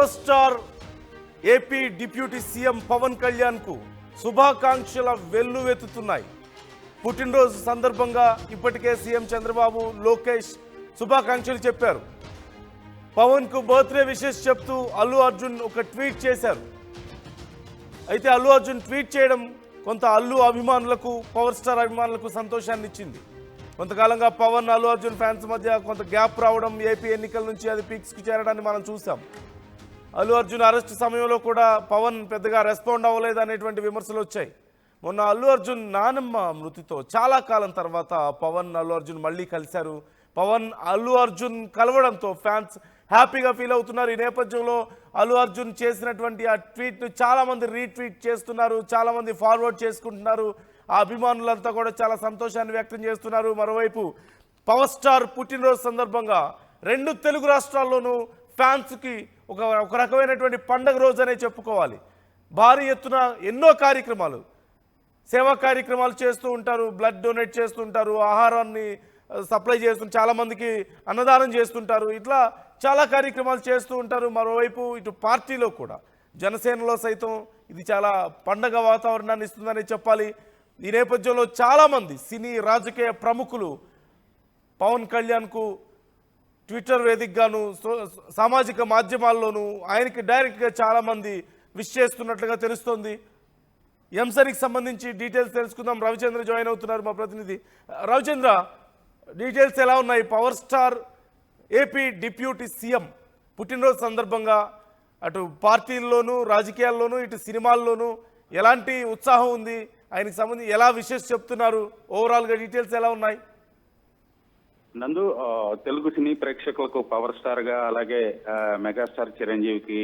Power star AP deputy CM Pawan Kalyan కు శుభాకాంక్షల వెల్లువెత్తుతున్నాయి. పుట్టినరోజు సందర్భంగా ఇప్పటికే సీఎం చంద్రబాబు, లోకేష్ శుభాకాంక్షలు చెప్పారు. పవన్ కు బర్త్డే విషెస్ చెప్తూ అల్లు అర్జున్ ఒక ట్వీట్ చేశారు. అయితే అల్లు అర్జున్ ట్వీట్ చేయడం కొంత అల్లు అభిమానులకు, పవర్ స్టార్ అభిమానులకు సంతోషాన్ని ఇచ్చింది. కొంతకాలంగా పవన్, అల్లు అర్జున్ ఫ్యాన్స్ మధ్య కొంత గ్యాప్ రావడం, ఏపీ ఎన్నికల నుంచి అది పీక్స్కి చేరడాన్ని మనం చూసాం. అల్లు అర్జున్ అరెస్ట్ సమయంలో కూడా పవన్ పెద్దగా రెస్పాండ్ అవ్వలేదు అనేటువంటి విమర్శలు వచ్చాయి. మొన్న అల్లు అర్జున్ నానమ్మ మృతితో చాలా కాలం తర్వాత పవన్, అల్లు అర్జున్ మళ్ళీ కలిశారు. పవన్, అల్లు అర్జున్ కలవడంతో ఫ్యాన్స్ హ్యాపీగా ఫీల్ అవుతున్నారు. ఈ నేపథ్యంలో అల్లు అర్జున్ చేసినటువంటి ఆ ట్వీట్ను చాలామంది రీట్వీట్ చేస్తున్నారు, చాలామంది ఫార్వర్డ్ చేసుకుంటున్నారు. ఆ అభిమానులంతా కూడా చాలా సంతోషాన్ని వ్యక్తం చేస్తున్నారు. మరోవైపు పవర్ స్టార్ పుట్టినరోజు సందర్భంగా రెండు తెలుగు రాష్ట్రాల్లోనూ ఫ్యాన్స్కి ఒక రకమైనటువంటి పండగ రోజు అనే చెప్పుకోవాలి. భారీ ఎత్తున ఎన్నో కార్యక్రమాలు, సేవా కార్యక్రమాలు చేస్తూ ఉంటారు, బ్లడ్ డొనేట్ చేస్తుంటారు, ఆహారాన్ని సప్లై చేస్తూ చాలామందికి అన్నదానం చేస్తుంటారు. ఇట్లా చాలా కార్యక్రమాలు చేస్తూ ఉంటారు. మరోవైపు ఇటు పార్టీలో కూడా, జనసేనలో సైతం ఇది చాలా పండగ వాతావరణాన్ని ఇస్తుందని చెప్పాలి. ఈ నేపథ్యంలో చాలామంది సినీ, రాజకీయ ప్రముఖులు పవన్ కళ్యాణ్కు ట్విట్టర్ వేదికగాను, సామాజిక మాధ్యమాల్లోనూ ఆయనకి డైరెక్ట్గా చాలామంది విష్ చేస్తున్నట్లుగా తెలుస్తోంది. ఈ అంశానికి సంబంధించి డీటెయిల్స్ తెలుసుకుందాం. రవిచంద్ర జాయిన్ అవుతున్నారు, మా ప్రతినిధి. రవిచంద్ర, డీటెయిల్స్ ఎలా ఉన్నాయి? Power star AP deputy CM పుట్టినరోజు సందర్భంగా అటు పార్టీల్లోనూ, రాజకీయాల్లోనూ, ఇటు సినిమాల్లోనూ ఎలాంటి ఉత్సాహం ఉంది? ఆయనకు సంబంధించి ఎలా విషెస్ చెప్తున్నారు? ఓవరాల్గా డీటెయిల్స్ ఎలా ఉన్నాయి? నందు, తెలుగు సినీ ప్రేక్షకులకు పవర్ స్టార్ గా, అలాగే మెగాస్టార్ చిరంజీవికి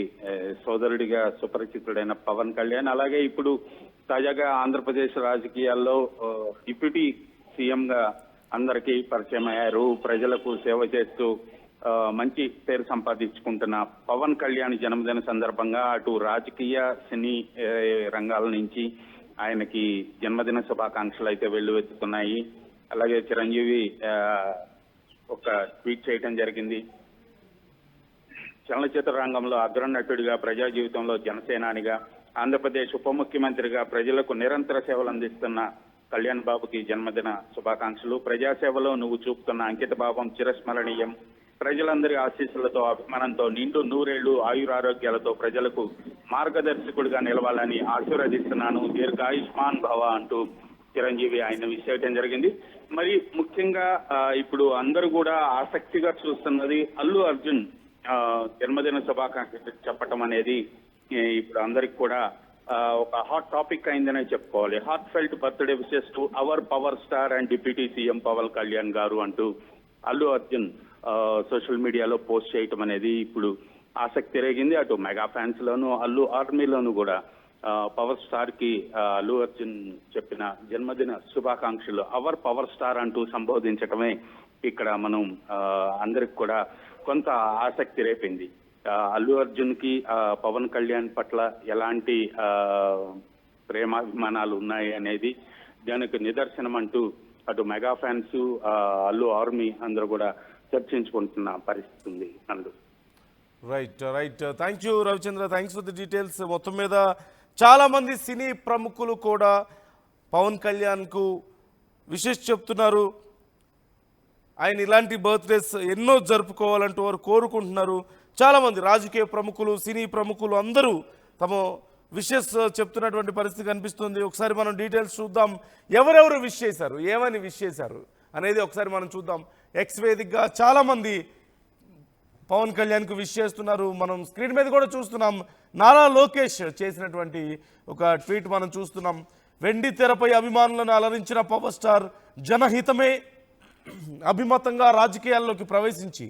సోదరుడిగా సుపరిచితుడైన పవన్ కళ్యాణ్, అలాగే ఇప్పుడు తాజాగా ఆంధ్రప్రదేశ్ రాజకీయాల్లో డిప్యూటీ సీఎం గా అందరికీ పరిచయం అయ్యారు. ప్రజలకు సేవ చేస్తూ మంచి పేరు సంపాదించుకుంటున్న పవన్ కళ్యాణ్ జన్మదిన సందర్భంగా అటు రాజకీయ, సినీ రంగాల నుంచి ఆయనకి జన్మదిన శుభాకాంక్షలు అయితే వెల్లువెత్తుతున్నాయి. అలాగే చిరంజీవి ఒక ట్వీట్ చేయడం జరిగింది. చలనచిత్ర రంగంలో అగ్రనటుడిగా, ప్రజా జీవితంలో జనసేనానిగా, ఆంధ్రప్రదేశ్ ఉప ముఖ్యమంత్రిగా ప్రజలకు నిరంతర సేవలు అందిస్తున్న కళ్యాణ్ బాబుకి జన్మదిన శుభాకాంక్షలు. ప్రజాసేవలో నువ్వు చూపుతున్న అంకిత భావం చిరస్మరణీయం. ప్రజలందరి ఆశీస్సులతో, అభిమానంతో నిండు నూరేళ్లు ఆయురారోగ్యాలతో ప్రజలకు మార్గదర్శకుడిగా నిలవాలని ఆశీర్వదిస్తున్నాను. దీర్ఘాయుష్మాన్ భవ అంటూ చిరంజీవి ఆయన విష్ చేయడం జరిగింది. మరి ముఖ్యంగా ఇప్పుడు అందరూ కూడా ఆసక్తిగా చూస్తున్నది అల్లు అర్జున్ జన్మదిన శుభాకాంక్షలు చెప్పటం అనేది ఇప్పుడు అందరికి కూడా ఒక హాట్ టాపిక్ అయిందనే చెప్పుకోవాలి. Heartfelt birthday wishes to our power star and deputy CM Pawan Kalyan garu అంటూ అల్లు అర్జున్ సోషల్ మీడియాలో పోస్ట్ చేయటం అనేది ఇప్పుడు ఆసక్తి రేగింది. అటు మెగా ఫ్యాన్స్ లోను, అల్లు ఆర్మీలోను కూడా పవర్ స్టార్ కి అల్లు అర్జున్ చెప్పిన జన్మదిన శుభాకాంక్షలు అవర్ పవర్ స్టార్ అంటూ సంబోధించటమే ఇక్కడ మనం అందరికి కూడా కొంత ఆసక్తి రేపింది. అల్లు అర్జున్ కి పవన్ కళ్యాణ్ పట్ల ఎలాంటి ప్రేమాభిమానాలు ఉన్నాయి అనేది దానికి నిదర్శనం అంటూ అటు మెగా ఫ్యాన్స్, అల్లు ఆర్మీ అందరూ కూడా చర్చించుకుంటున్న పరిస్థితి ఉంది. నందు, right. Thank you Ravichandra, thanks for the details. మొత్తం మీద చాలామంది సినీ ప్రముఖులు కూడా పవన్ కళ్యాణ్కు విషెస్ చెప్తున్నారు. ఆయన ఇలాంటి బర్త్డేస్ ఎన్నో జరుపుకోవాలంటూ వారు కోరుకుంటున్నారు. చాలామంది రాజకీయ ప్రముఖులు, సినీ ప్రముఖులు అందరూ తమ విషెస్ చెప్తున్నటువంటి పరిస్థితి కనిపిస్తుంది. ఒకసారి మనం డీటెయిల్స్ చూద్దాం. ఎవరెవరు విష్ చేశారు, ఏమని విష్ చేశారు అనేది ఒకసారి మనం చూద్దాం. ఎక్స్ వేదికగా చాలామంది పవన్ కళ్యాణ్కు విష్ చేస్తున్నారు. మనం స్క్రీన్ మీద కూడా చూస్తున్నాం. నారా లోకేష్ చేసినటువంటి ఒక ట్వీట్ మనం చూస్తున్నాం. వెండి తెరపై అభిమానులను అలరించిన పవర్ స్టార్ జనహితమే అభిమతంగా రాజకీయాల్లోకి ప్రవేశించి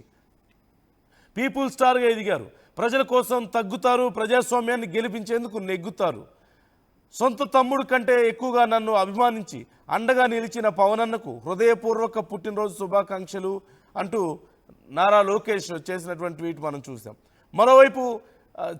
పీపుల్ స్టార్గా ఎదిగారు. ప్రజల కోసం తగ్గుతారు, ప్రజాస్వామ్యాన్ని గెలిపించేందుకు నెగ్గుతారు. సొంత తమ్ముడు కంటే ఎక్కువగా నన్ను అభిమానించి అండగా నిలిచిన పవన్ అన్నకు హృదయపూర్వక పుట్టినరోజు శుభాకాంక్షలు అంటూ నారా లోకేష్ చేసినటువంటి ట్వీట్ మనం చూసాం. మరోవైపు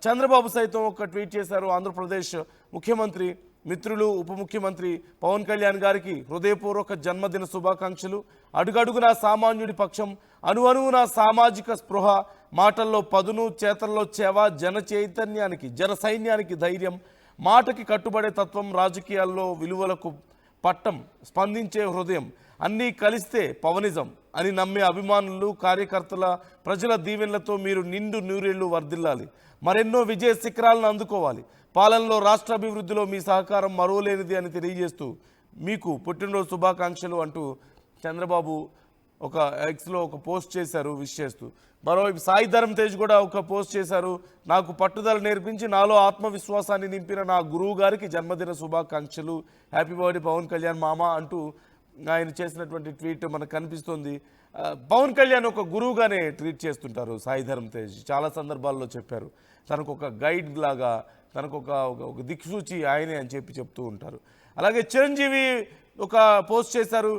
చంద్రబాబు సైతం ఒక ట్వీట్ చేశారు. ఆంధ్రప్రదేశ్ ముఖ్యమంత్రి మిత్రులు, ఉప ముఖ్యమంత్రి పవన్ కళ్యాణ్ గారికి హృదయపూర్వక జన్మదిన శుభాకాంక్షలు. అడుగడుగునా సామాన్యుడి పక్షం, అణువణువున సామాజిక స్పృహ, మాటల్లో పదును, చేతల్లో చేవ, జన చైతన్యానికి, జన సైన్యానికి ధైర్యం, మాటకి కట్టుబడే తత్వం, రాజకీయాల్లో విలువలకు పట్టం, స్పందించే హృదయం అన్నీ కలిస్తే పవనిజం అని నమ్మే అభిమానులు, కార్యకర్తల, ప్రజల దీవెనలతో మీరు నిండు నూరేళ్లు వర్ధిల్లాలి. మరెన్నో విజయ శిఖరాలను అందుకోవాలి. పాలనలో, రాష్ట్ర అభివృద్ధిలో మీ సహకారం మరోలేనిది అని తెలియజేస్తూ మీకు పుట్టినరోజు శుభాకాంక్షలు అంటూ చంద్రబాబు ఒక ఎక్స్లో ఒక పోస్ట్ చేశారు విష్ చేస్తూ. మరోవైపు సాయి ధరమ్ తేజ్ కూడా ఒక పోస్ట్ చేశారు. నాకు పట్టుదల నేర్పించి నాలో ఆత్మవిశ్వాసాన్ని నింపిన నా గురువు గారికి జన్మదిన శుభాకాంక్షలు, హ్యాపీ బర్త్డే పవన్ కళ్యాణ్ మామ అంటూ ఆయన చేసినటువంటి ట్వీట్ మనకు కనిపిస్తుంది. పవన్ కళ్యాణ్ ఒక గురువుగానే ట్రీట్ చేస్తుంటారు సాయి ధరమ్ తేజ్. చాలా సందర్భాల్లో చెప్పారు తనకు ఒక గైడ్ లాగా, తనకు ఒక దిక్సూచి ఆయనే అని చెప్తూ ఉంటారు. అలాగే చిరంజీవి ఒక పోస్ట్ చేశారు.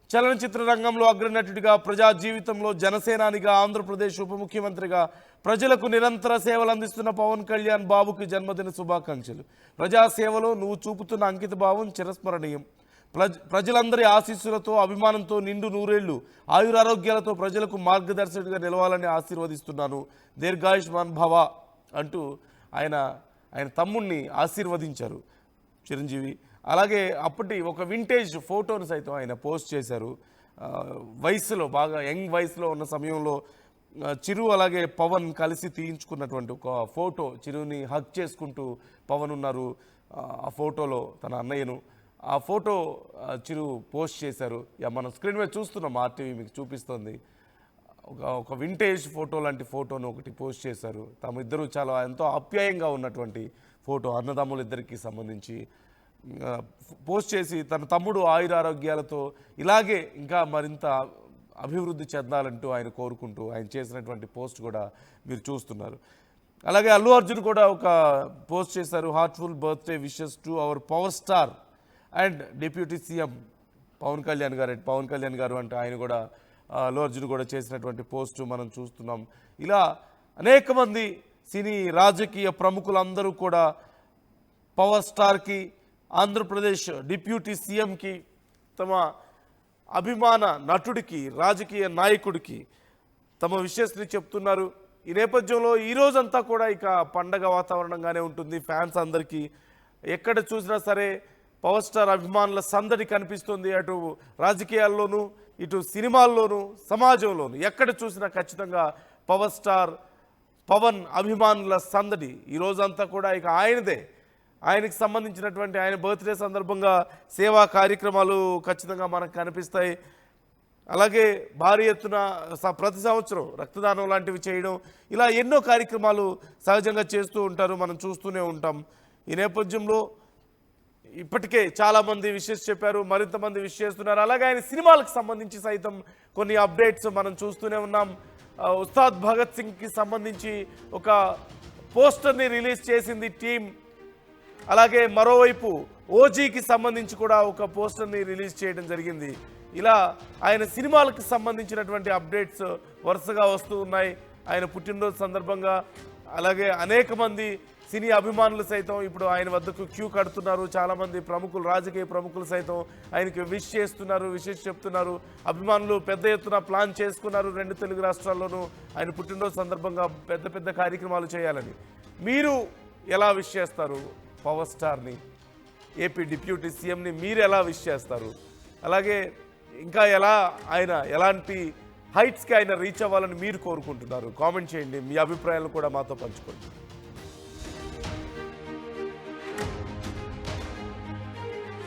చలనచిత్ర రంగంలో అగ్రనటుడిగా, ప్రజా జీవితంలో జనసేనానిగా, ఆంధ్రప్రదేశ్ ఉప ముఖ్యమంత్రిగా ప్రజలకు నిరంతర సేవలు అందిస్తున్న పవన్ కళ్యాణ్ బాబుకి జన్మదిన శుభాకాంక్షలు. ప్రజాసేవలో నువ్వు చూపుతున్న అంకిత భావం చిరస్మరణీయం. ప్రజలందరి ఆశీస్సులతో, అభిమానంతో నిండు నూరేళ్లు ఆయురారోగ్యాలతో ప్రజలకు మార్గదర్శకుడిగా నిలవాలని ఆశీర్వదిస్తున్నాను. దీర్ఘాయుష్మాన్ భవ అంటూ ఆయన తమ్ముణ్ణి ఆశీర్వదించారు చిరంజీవి. అలాగే అప్పటి ఒక వింటేజ్ ఫోటోను సైతం ఆయన పోస్ట్ చేశారు. వయసులో బాగా యంగ్ వయసులో ఉన్న సమయంలో చిరు అలాగే పవన్ కలిసి తీయించుకున్నటువంటి ఒక ఫోటో, చిరుని హగ్ చేసుకుంటూ పవన్ ఉన్నారు ఆ ఫోటోలో, తన అన్నయ్యను. ఆ ఫోటో చిరు పోస్ట్ చేశారు. మనం స్క్రీన్ మీద చూస్తున్నాం, ఆర్టీవీ మీకు చూపిస్తుంది. ఒక వింటేజ్ ఫోటో లాంటి ఫోటోను ఒకటి పోస్ట్ చేశారు. ఇద్దరు చాలా ఎంతో ఆప్యాయంగా ఉన్నటువంటి ఫోటో, అన్నదమ్ములు ఇద్దరికి సంబంధించి పోస్ట్ చేసి తన తమ్ముడు ఆయురారోగ్యాలతో ఇలాగే ఇంకా మరింత అభివృద్ధి చెందాలంటూ ఆయన కోరుకుంటూ ఆయన చేసినటువంటి పోస్ట్ కూడా మీరు చూస్తున్నారు. అలాగే అల్లు అర్జున్ కూడా ఒక పోస్ట్ చేశారు. Heartful birthday wishes to our power star and deputy CM Pawan Kalyan garu అంటే ఆయన కూడా అల్లు అర్జున్ కూడా చేసినటువంటి పోస్టు మనం చూస్తున్నాం. ఇలా అనేక మంది సినీ రాజకీయ ప్రముఖులందరూ కూడా పవర్ స్టార్కి, ఆంధ్రప్రదేశ్ డిప్యూటీ సీఎంకి, తమ అభిమాన నటుడికి, రాజకీయ నాయకుడికి తమ విషెస్ని చెప్తున్నారు. ఈ నేపథ్యంలో ఈ రోజంతా కూడా ఇక పండగ వాతావరణంగానే ఉంటుంది. ఫ్యాన్స్ అందరికీ ఎక్కడ చూసినా సరే పవర్ స్టార్ అభిమానుల సందడి కనిపిస్తుంది. అటు రాజకీయాల్లోనూ, ఇటు సినిమాల్లోనూ, సమాజంలోనూ ఎక్కడ చూసినా ఖచ్చితంగా పవర్ స్టార్, పవన్ అభిమానుల సందడి ఈ రోజంతా కూడా ఇక ఆయనకి సంబంధించినటువంటి ఆయన బర్త్డే సందర్భంగా సేవా కార్యక్రమాలు ఖచ్చితంగా మనకు కనిపిస్తాయి. అలాగే భారీ ఎత్తున ప్రతి సంవత్సరం రక్తదానం లాంటివి చేయడం, ఇలా ఎన్నో కార్యక్రమాలు సహజంగా చేస్తూ ఉంటారు, మనం చూస్తూనే ఉంటాం. ఈ నేపథ్యంలో ఇప్పటికే చాలామంది విషెస్ చెప్పారు, మరింత మంది విష్ చేస్తున్నారు. అలాగే ఆయన సినిమాలకు సంబంధించి సైతం కొన్ని అప్డేట్స్ మనం చూస్తూనే ఉన్నాం. ఉస్తాద్ భగత్ సింగ్కి సంబంధించి ఒక పోస్టర్ని రిలీజ్ చేసింది టీం. అలాగే మరోవైపు ఓజీకి సంబంధించి కూడా ఒక పోస్టర్ని రిలీజ్ చేయడం జరిగింది. ఇలా ఆయన సినిమాలకు సంబంధించినటువంటి అప్డేట్స్ వరుసగా వస్తూ ఉన్నాయి ఆయన పుట్టినరోజు సందర్భంగా. అలాగే అనేక మంది సినీ అభిమానులు సైతం ఇప్పుడు ఆయన వద్దకు క్యూ కడుతున్నారు. చాలామంది ప్రముఖులు, రాజకీయ ప్రముఖులు సైతం ఆయనకి విష్ చేస్తున్నారు, విషెస్ చెప్తున్నారు. అభిమానులు పెద్ద ఎత్తున ప్లాన్ చేసుకున్నారు 2 తెలుగు రాష్ట్రాల్లోనూ ఆయన పుట్టినరోజు సందర్భంగా పెద్ద పెద్ద కార్యక్రమాలు చేయాలని. మీరు ఎలా విష్ చేస్తారు పవర్ స్టార్ని, ఏపీ డిప్యూటీ సీఎంని మీరు ఎలా విష్ చేస్తారు? అలాగే ఇంకా ఎలాంటి హైట్స్కి ఆయన రీచ్ అవ్వాలని మీరు కోరుకుంటున్నారు? కామెంట్ చేయండి, మీ అభిప్రాయాలను కూడా మాతో పంచుకోండి.